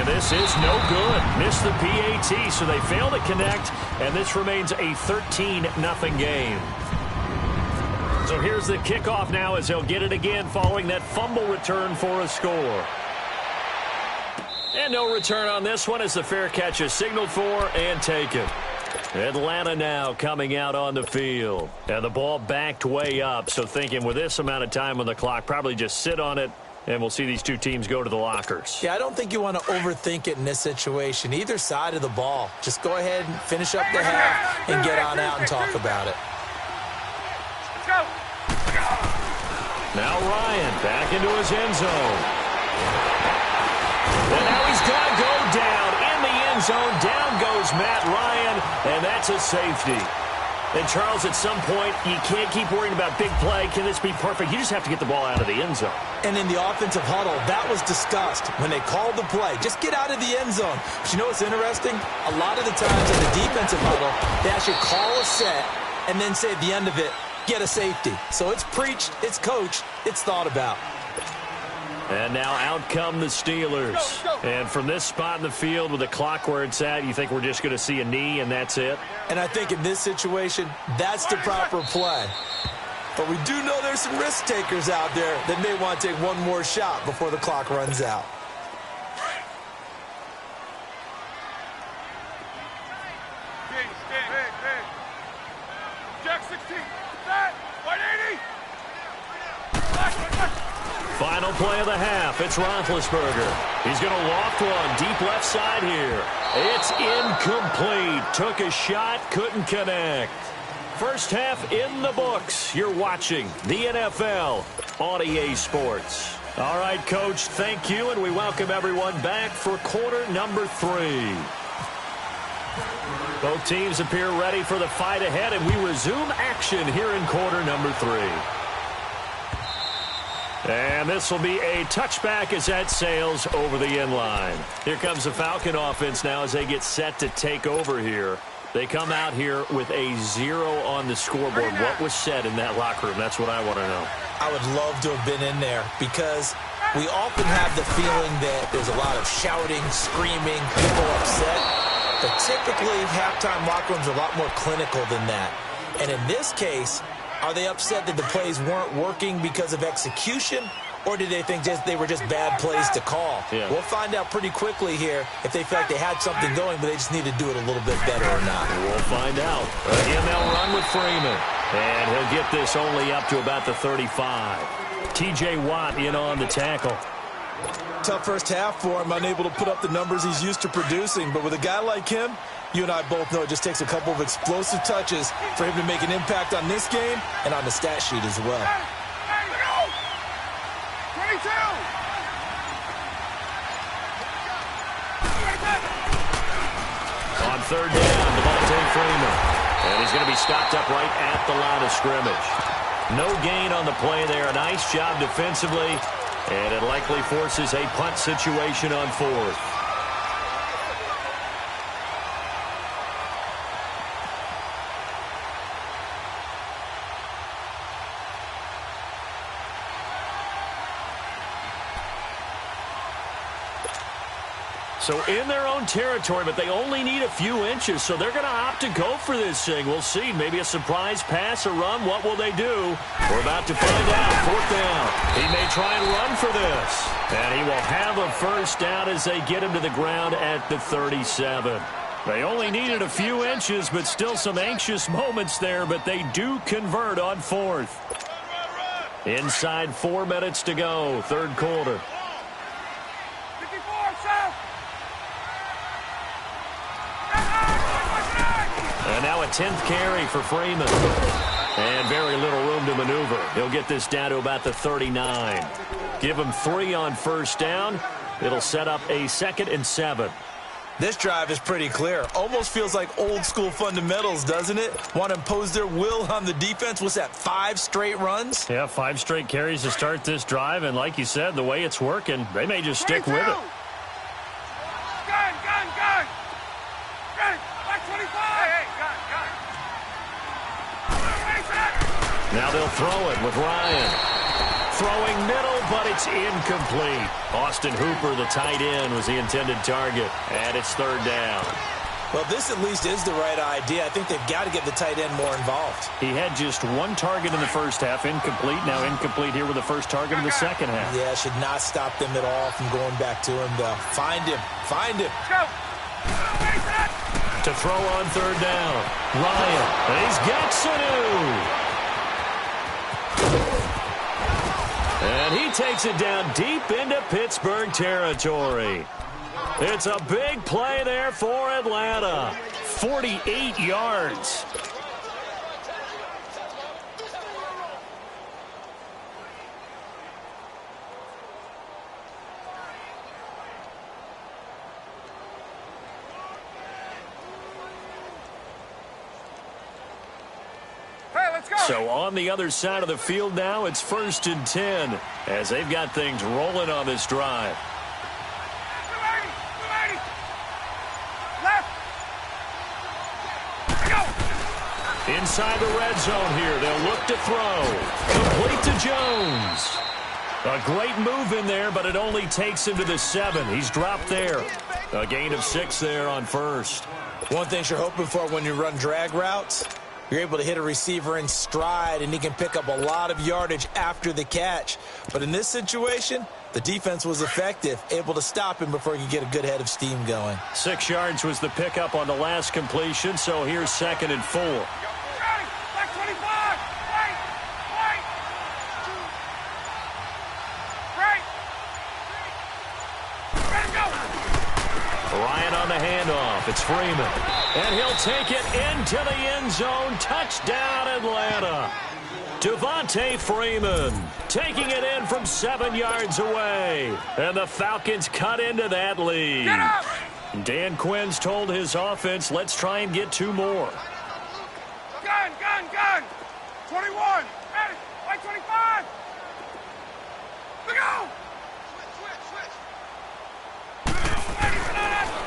this is no good. Missed the PAT, so they fail to connect, and this remains a 13-0 game. So here's the kickoff now as they'll get it again following that fumble return for a score. And no return on this one as the fair catch is signaled for and taken. Atlanta now coming out on the field. And the ball backed way up, so thinking with this amount of time on the clock, probably just sit on it, and we'll see these two teams go to the lockers. Yeah, I don't think you want to overthink it in this situation. Either side of the ball. Just go ahead and finish up the half and get on out and talk about it. Now Ryan back into his end zone. And now he's going to go down in the end zone. Down goes Matt Ryan, and that's a safety. And, Charles, at some point, you can't keep worrying about big play. Can this be perfect? You just have to get the ball out of the end zone. And in the offensive huddle, that was discussed when they called the play. Just get out of the end zone. But you know what's interesting? A lot of the times in the defensive huddle, they actually call a set and then say at the end of it, get a safety. So it's preached, it's coached, it's thought about. And now out come the Steelers. And from this spot in the field with the clock where it's at, you think we're just going to see a knee and that's it? And I think in this situation, that's the proper play. But we do know there's some risk takers out there that may want to take one more shot before the clock runs out. Jack 16. Set. 180. Final play of the half. It's Roethlisberger. He's going to loft one deep left side here. It's incomplete. Took a shot, couldn't connect. First half in the books. You're watching the NFL on EA Sports. All right, Coach, thank you, and we welcome everyone back for quarter number 3. Both teams appear ready for the fight ahead, and we resume action here in quarter number 3. And this will be a touchback as that sails over the end line. Here comes the Falcon offense now as they get set to take over here. They come out here with a 0 on the scoreboard. What was said in that locker room? That's what I want to know. I would love to have been in there because we often have the feeling that there's a lot of shouting, screaming, people upset. But typically, halftime locker rooms are a lot more clinical than that. And in this case, are they upset that the plays weren't working because of execution, or did they think they were just bad plays to call? Yeah. We'll find out pretty quickly here if they feel like they had something going, but they just need to do it a little bit better or not. We'll find out. Again, they'll run with Freeman. And he'll get this only up to about the 35. T.J. Watt in on the tackle. Tough first half for him, unable to put up the numbers he's used to producing. But with a guy like him, you and I both know it just takes a couple of explosive touches for him to make an impact on this game and on the stat sheet as well. Hey, 22. On third down, Devontae Freeman. And he's going to be stopped up right at the line of scrimmage. No gain on the play there. A nice job defensively. And it likely forces a punt situation on fourth. So in their own territory, but they only need a few inches, so they're going to opt to go for this thing. We'll see. Maybe a surprise pass, a run. What will they do? We're about to find out. Fourth down. He may try and run for this. And he will have a first down as they get him to the ground at the 37. They only needed a few inches, but still some anxious moments there, but they do convert on fourth. Inside 4 minutes to go, third quarter. And now a 10th carry for Freeman. And very little room to maneuver. He'll get this down to about the 39. Give him 3 on first down. It'll set up a 2nd and 7. This drive is pretty clear. Almost feels like old school fundamentals, doesn't it? Want to impose their will on the defense. What's that, 5 straight runs? Yeah, 5 straight carries to start this drive. And like you said, the way it's working, they may just stick with it. Gun! Ready! Like 25! Hey, gun! Now they'll throw it with Ryan. throwing middle, but it's incomplete. Austin Hooper, the tight end, was the intended target, and it's third down. Well, this at least is the right idea. I think they've got to get the tight end more involved. He had just one target in the first half, incomplete. Now incomplete here with the first target in the second half. Yeah, should not stop them at all from going back to him, though. Find him. Find him. Go. To throw on third down. Ryan. He's got Sanu. And he takes it down deep into Pittsburgh territory. It's a big play there for Atlanta. 48 yards. Hey, let's go. So on the other side of the field now, it's 1st and 10 as they've got things rolling on this drive. 280. Left. Go. Inside the red zone here, they'll look to throw. Complete to Jones. A great move in there, but it only takes him to the 7. He's dropped there. A gain of 6 there on first. One thing you're hoping for when you run drag routes, you're able to hit a receiver in stride, and he can pick up a lot of yardage after the catch. But in this situation, the defense was effective, able to stop him before he could get a good head of steam going. 6 yards was the pickup on the last completion, so here's 2nd and 4. Ready. Back 25. Right. Right. Ready, go. Ryan on the handoff. It's Freeman. And he'll take it into the end zone. Touchdown, Atlanta. Devontae Freeman taking it in from 7 yards away. And the Falcons cut into that lead. Get up. Dan Quinn's told his offense, let's try and get 2 more. Gun. 21. Ready. Right 25. Look go.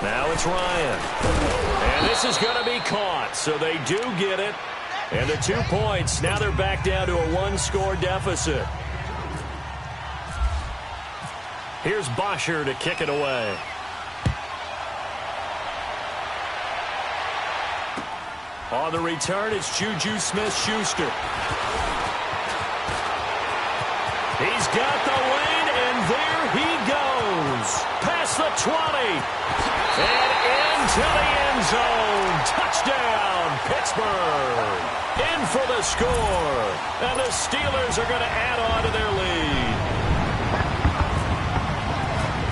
Now it's Ryan. And this is going to be caught, so they do get it. And the 2 points, now they're back down to a 1-score deficit. Here's Bosher to kick it away. On the return, it's Juju Smith-Schuster. He's got the lane, and there he goes. Past the 20. And into the end zone. Touchdown, Pittsburgh. In for the score. And the Steelers are going to add on to their lead.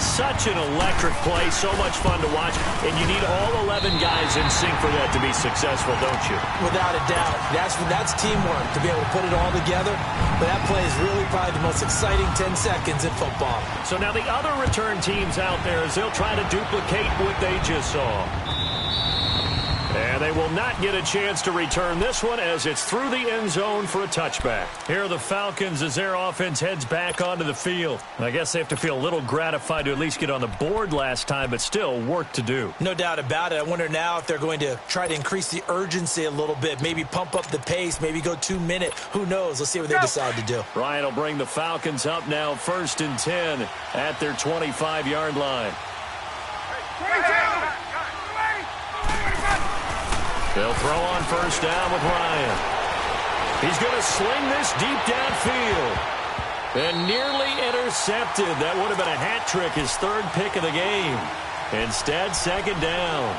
Such an electric play, so much fun to watch, and you need all 11 guys in sync for that to be successful, don't you? Without a doubt. That's teamwork, to be able to put it all together. But that play is really probably the most exciting 10 seconds in football. So now the other return teams out there, as they'll try to duplicate what they just saw. And they will not get a chance to return this one as it's through the end zone for a touchback. Here are the Falcons as their offense heads back onto the field. I guess they have to feel a little gratified to at least get on the board last time, but still work to do. No doubt about it. I wonder now if they're going to try to increase the urgency a little bit, maybe pump up the pace, maybe go 2-minute. Who knows? Let's see what they decide to do. Ryan will bring the Falcons up now 1st and 10 at their 25-yard line. 22. They'll throw on first down with Ryan. He's going to sling this deep downfield. And nearly intercepted. That would have been a hat trick, his 3rd pick of the game. Instead, 2nd down.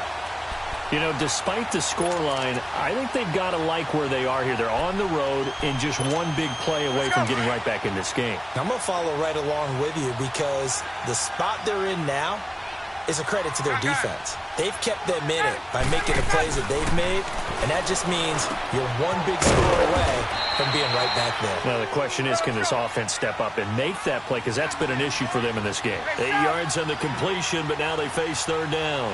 You know, despite the scoreline, I think they've got to like where they are here. They're on the road and just one big play away from getting right back in this game. I'm going to follow right along with you because the spot they're in now is a credit to their defense. They've kept them in it by making the plays that they've made, and that just means you're one big score away from being right back there. Now, the question is, can this offense step up and make that play? Because that's been an issue for them in this game. 8 yards on the completion, but now they face 3rd down.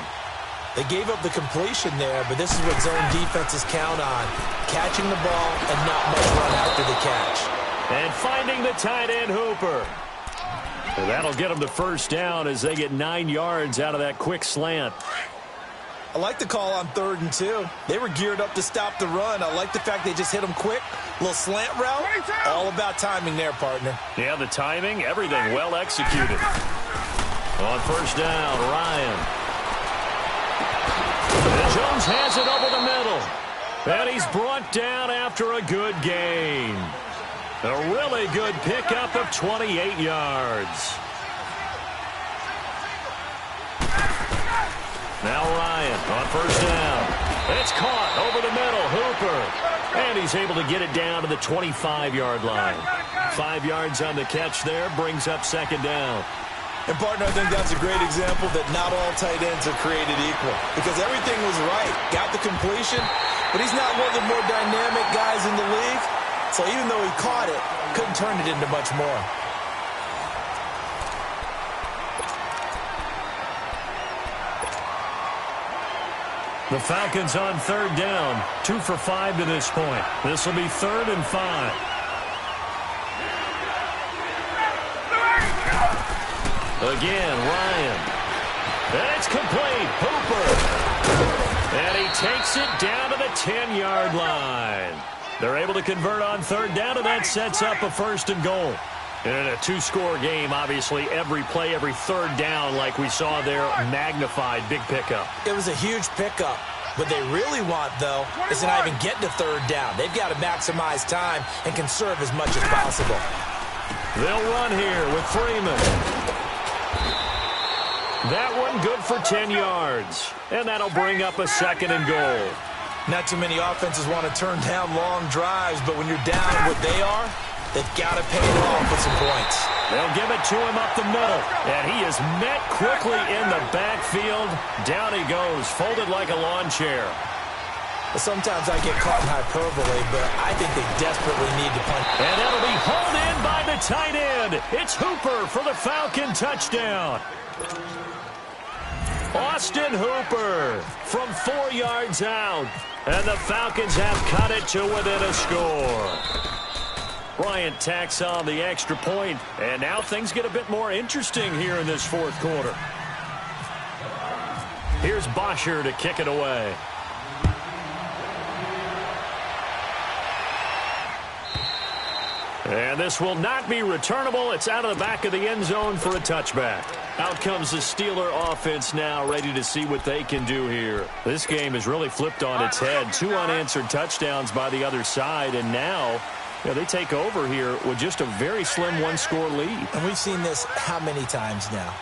They gave up the completion there, but this is what zone defenses count on. Catching the ball and not much run after the catch. And finding the tight end, Hooper. And that'll get them the first down as they get 9 yards out of that quick slant. I like the call on 3rd and 2. They were geared up to stop the run. I like the fact they just hit them quick. Little slant route. All about timing there, partner. Yeah, the timing, everything well executed. On 1st down, Ryan. And Jones has it over the middle. And he's brought down after a good gain. A really good pickup of 28 yards. Now Ryan on 1st down. It's caught over the middle. Hooper. And he's able to get it down to the 25-yard line. 5 yards on the catch there. Brings up 2nd down. And, partner, I think that's a great example that not all tight ends are created equal. Because everything was right. Got the completion. But he's not one of the more dynamic guys in the league. So even though he caught it, couldn't turn it into much more. The Falcons on 3rd down. 2 for 5 to this point. This will be 3rd and 5. Again, Ryan. And it's complete. Hooper. And he takes it down to the 10-yard line. They're able to convert on 3rd down, and that sets up a 1st and goal. And in a 2-score game, obviously, every play, every 3rd down, like we saw there, magnified, big pickup. It was a huge pickup. What they really want, though, is to not even get to 3rd down. They've got to maximize time and conserve as much as possible. They'll run here with Freeman. That one good for 10 yards. And that'll bring up a 2nd and goal. Not too many offenses want to turn down long drives, but when you're down what they are, they've got to pay it off with some points. They'll give it to him up the middle. And he is met quickly in the backfield. Down he goes, folded like a lawn chair. Sometimes I get caught in hyperbole, but I think they desperately need to punt. And that'll be hauled in by the tight end. It's Hooper for the Falcon touchdown. Austin Hooper from 4 yards out. And the Falcons have cut it to within a score. Bryant tacks on the extra point, and now things get a bit more interesting here in this 4th quarter. Here's Bosher to kick it away. And this will not be returnable. It's out of the back of the end zone for a touchback. Out comes the Steeler offense now, ready to see what they can do here. This game is really flipped on its head. 2 unanswered touchdowns by the other side, and now they take over here with just a very slim 1-score lead. And we've seen this how many times now?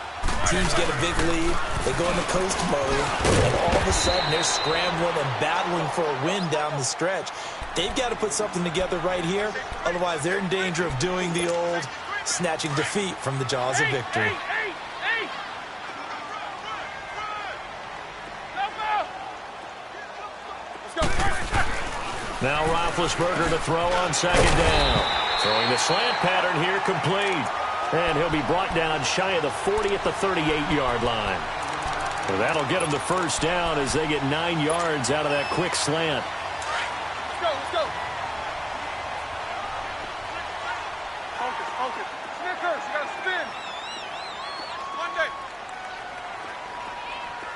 Teams get a big lead, they go into coast mode, and all of a sudden they're scrambling and battling for a win down the stretch. They've got to put something together right here, otherwise they're in danger of doing the old snatching defeat from the jaws of victory. Now Roethlisberger to throw on 2nd down. Throwing the slant pattern here complete. And he'll be brought down shy of the 40 at the 38-yard line. So that'll get him the 1st down as they get 9 yards out of that quick slant. Let's go, let's go. Focus. Snickers, you gotta spin. Monday.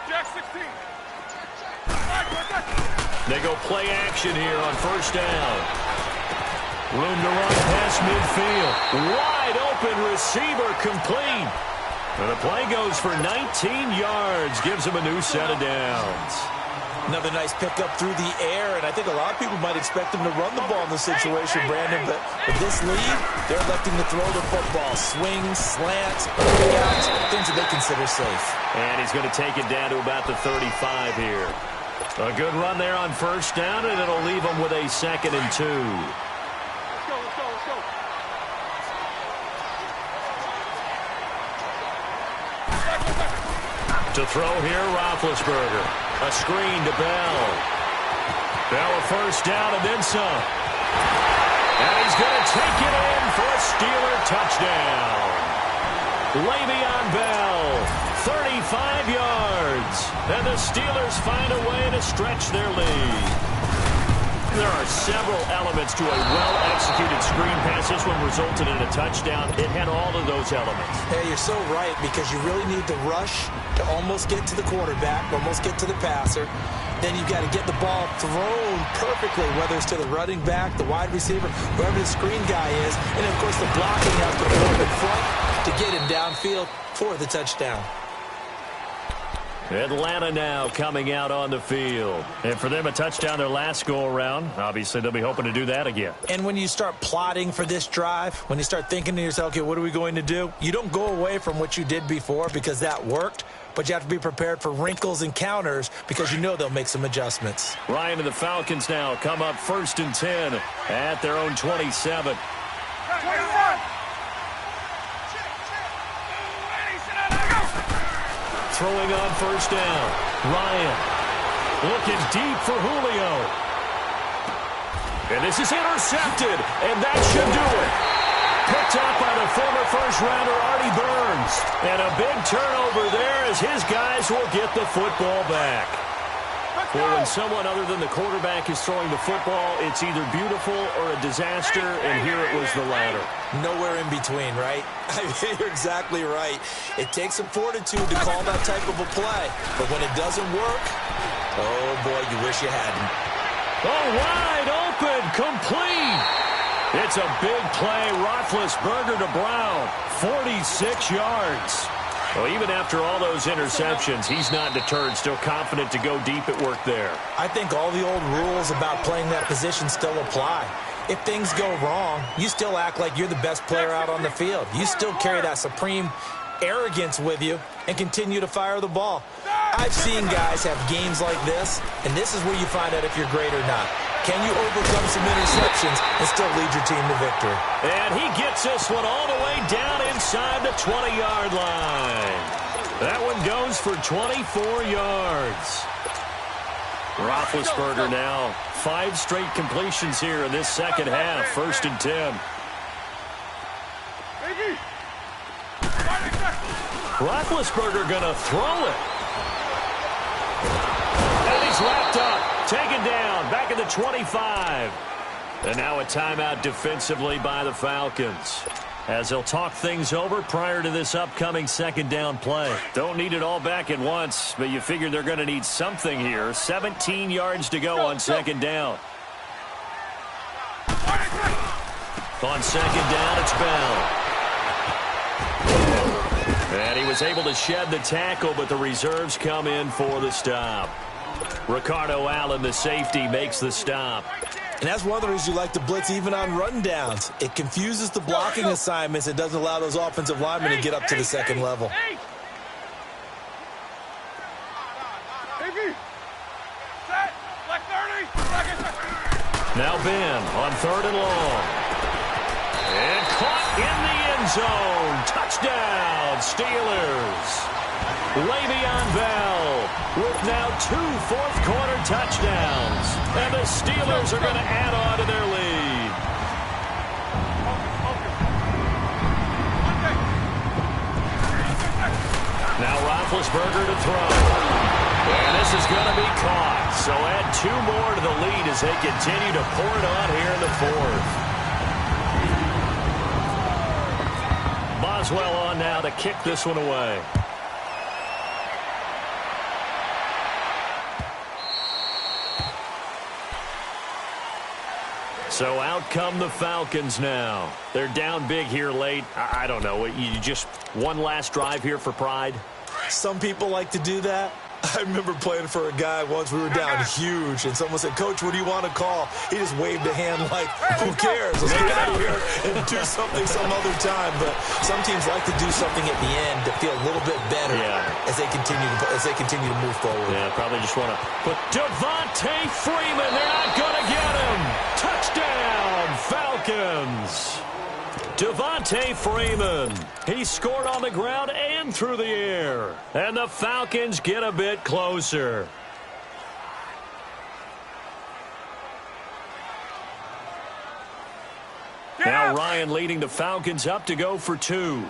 Jack 16. They go play action here on 1st down. Room to run past midfield. Wide open receiver complete. And the play goes for 19 yards. Gives him a new set of downs. Another nice pickup through the air, and I think a lot of people might expect him to run the ball in this situation, Brandon, but with this lead, they're electing to throw the football. Swings, slants, kickouts, things that they consider safe. And he's going to take it down to about the 35 here. A good run there on 1st down, and it'll leave them with a 2nd and 2. Let's go. To throw here, Roethlisberger. A screen to Bell. Bell a 1st down and then some. And he's going to take it in for a Steeler touchdown. Le'Veon Bell, 35 yards. And the Steelers find a way to stretch their lead. There are several elements to a well-executed screen pass. This one resulted in a touchdown. It had all of those elements. Hey, you're so right, because you really need to rush to almost get to the quarterback, almost get to the passer. Then you've got to get the ball thrown perfectly, whether it's to the running back, the wide receiver, whoever the screen guy is. And, of course, the blocking has to go up in front to get him downfield for the touchdown. Atlanta now coming out on the field. And for them, a touchdown their last go-around. Obviously, they'll be hoping to do that again. And when you start plotting for this drive, when you start thinking to yourself, okay, what are we going to do? You don't go away from what you did before because that worked, but you have to be prepared for wrinkles and counters because you know they'll make some adjustments. Ryan and the Falcons now come up 1st and 10 at their own 27. 21. Throwing on 1st down. Ryan looking deep for Julio. And this is intercepted, and that should do it. Picked up by the former first-rounder Artie Burns. And a big turnover there as his guys will get the football back. Well, when someone other than the quarterback is throwing the football, it's either beautiful or a disaster, and here it was the latter. Nowhere in between, right? I mean, you're exactly right. It takes some fortitude to call that type of a play. But when it doesn't work, oh, boy, you wish you hadn't. Oh, wide open, complete. It's a big play. Roethlisberger to Brown, 46 yards. Well, even after all those interceptions, he's not deterred, still confident to go deep at work there. I think all the old rules about playing that position still apply. If things go wrong, you still act like you're the best player out on the field. You still carry that supreme arrogance with you and continue to fire the ball. I've seen guys have games like this, and this is where you find out if you're great or not. Can you overcome some interceptions and still lead your team to victory? And he gets this one all the way down inside the 20-yard line. That one goes for 24 yards. Roethlisberger now 5 straight completions here in this second half. 1st and 10. Roethlisberger gonna throw it. And he's wrapped up, taken down, back at the 25. And now a timeout defensively by the Falcons, as they'll talk things over prior to this upcoming 2nd down play. Don't need it all back at once, but you figure they're going to need something here. 17 yards to go on 2nd down. On 2nd down, it's Bell. And he was able to shed the tackle, but the reserves come in for the stop. Ricardo Allen, the safety, makes the stop. And that's one of the reasons you like to blitz even on rundowns. It confuses the blocking assignments. It doesn't allow those offensive linemen to get up to the second level. Now Ben on 3rd and long. And caught in the end zone. Touchdown, Steelers. Le'Veon Bell with now 2 fourth-quarter touchdowns. And the Steelers are going to add on to their lead. Now Roethlisberger to throw. And this is going to be caught. So add 2 more to the lead as they continue to pour it on here in the 4th. Boswell on now to kick this one away. So out come the Falcons now. They're down big here late. I don't know. You just one last drive here for pride? Some people like to do that. I remember playing for a guy once. We were down huge, and someone said, "Coach, what do you want to call?" He just waved a hand like, "Who cares? Let's get out of here and do something some other time." But some teams like to do something at the end to feel a little bit better as they continue to move forward. Yeah, probably just want to put Devontae Freeman. They're not going to get him. Touchdown, Falcons. Devontae Freeman. He scored on the ground and through the air. And the Falcons get a bit closer. Now Ryan leading the Falcons up to go for 2.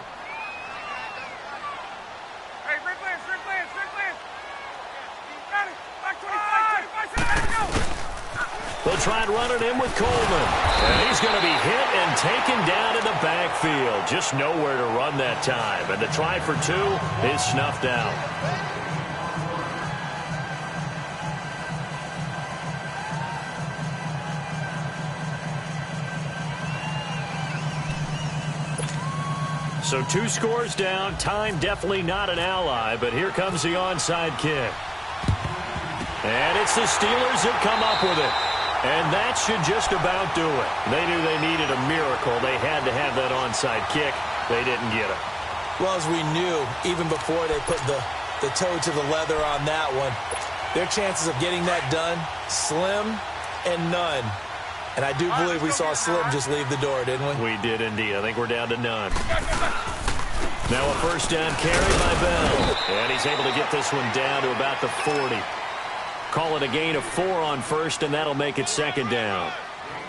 They'll try and run it in with Coleman. And he's going to be hit and taken down in the backfield. Just nowhere to run that time. And the try for 2 is snuffed out. So 2 scores down. Time definitely not an ally, but here comes the onside kick. And it's the Steelers that come up with it. And that should just about do it. They knew they needed a miracle. They had to have that onside kick. They didn't get it. Well, as we knew, even before they put the toe to the leather on that one, their chances of getting that done, slim and none. And I do believe we saw Slim just leave the door, didn't we? We did indeed. I think we're down to none. Now a first down carry by Bell. And he's able to get this one down to about the 40. Call it a gain of 4 on first, and that'll make it second down.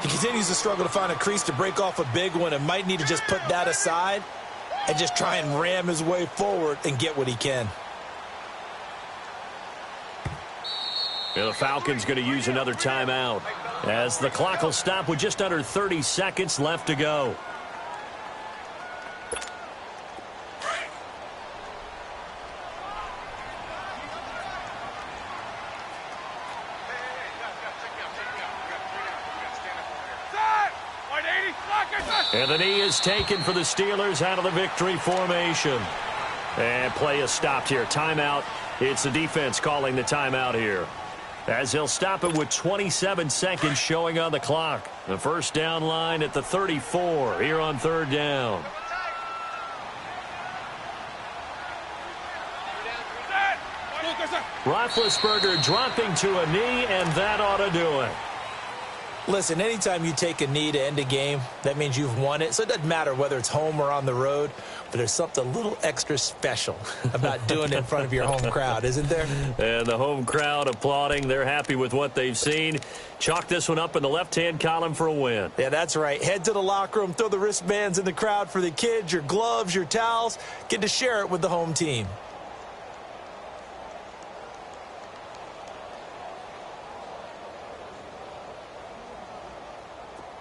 He continues to struggle to find a crease to break off a big one and might need to just put that aside and just try and ram his way forward and get what he can. And the Falcons going to use another timeout as the clock will stop with just under 30 seconds left to go. And the knee is taken for the Steelers out of the victory formation. And play is stopped here. Timeout. It's the defense calling the timeout here, as he'll stop it with 27 seconds showing on the clock. The first down line at the 34 here on third down. Roethlisberger dropping to a knee, and that ought to do it. Listen, anytime you take a knee to end a game, that means you've won it. So it doesn't matter whether it's home or on the road, but there's something a little extra special about doing it in front of your home crowd, isn't there? And the home crowd applauding. They're happy with what they've seen. Chalk this one up in the left-hand column for a win. Yeah, that's right. Head to the locker room, throw the wristbands in the crowd for the kids, your gloves, your towels. Get to share it with the home team.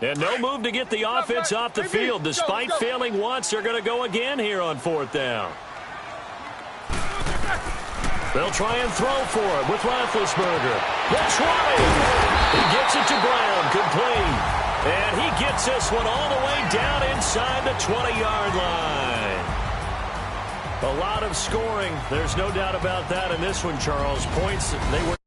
And no move to get the offense off the field. Despite failing once, they're going to go again here on fourth down. They'll try and throw for it with Roethlisberger. The 20. He gets it to Brown, complete. And he gets this one all the way down inside the 20-yard line. A lot of scoring. There's no doubt about that in this one, Charles. Points, they were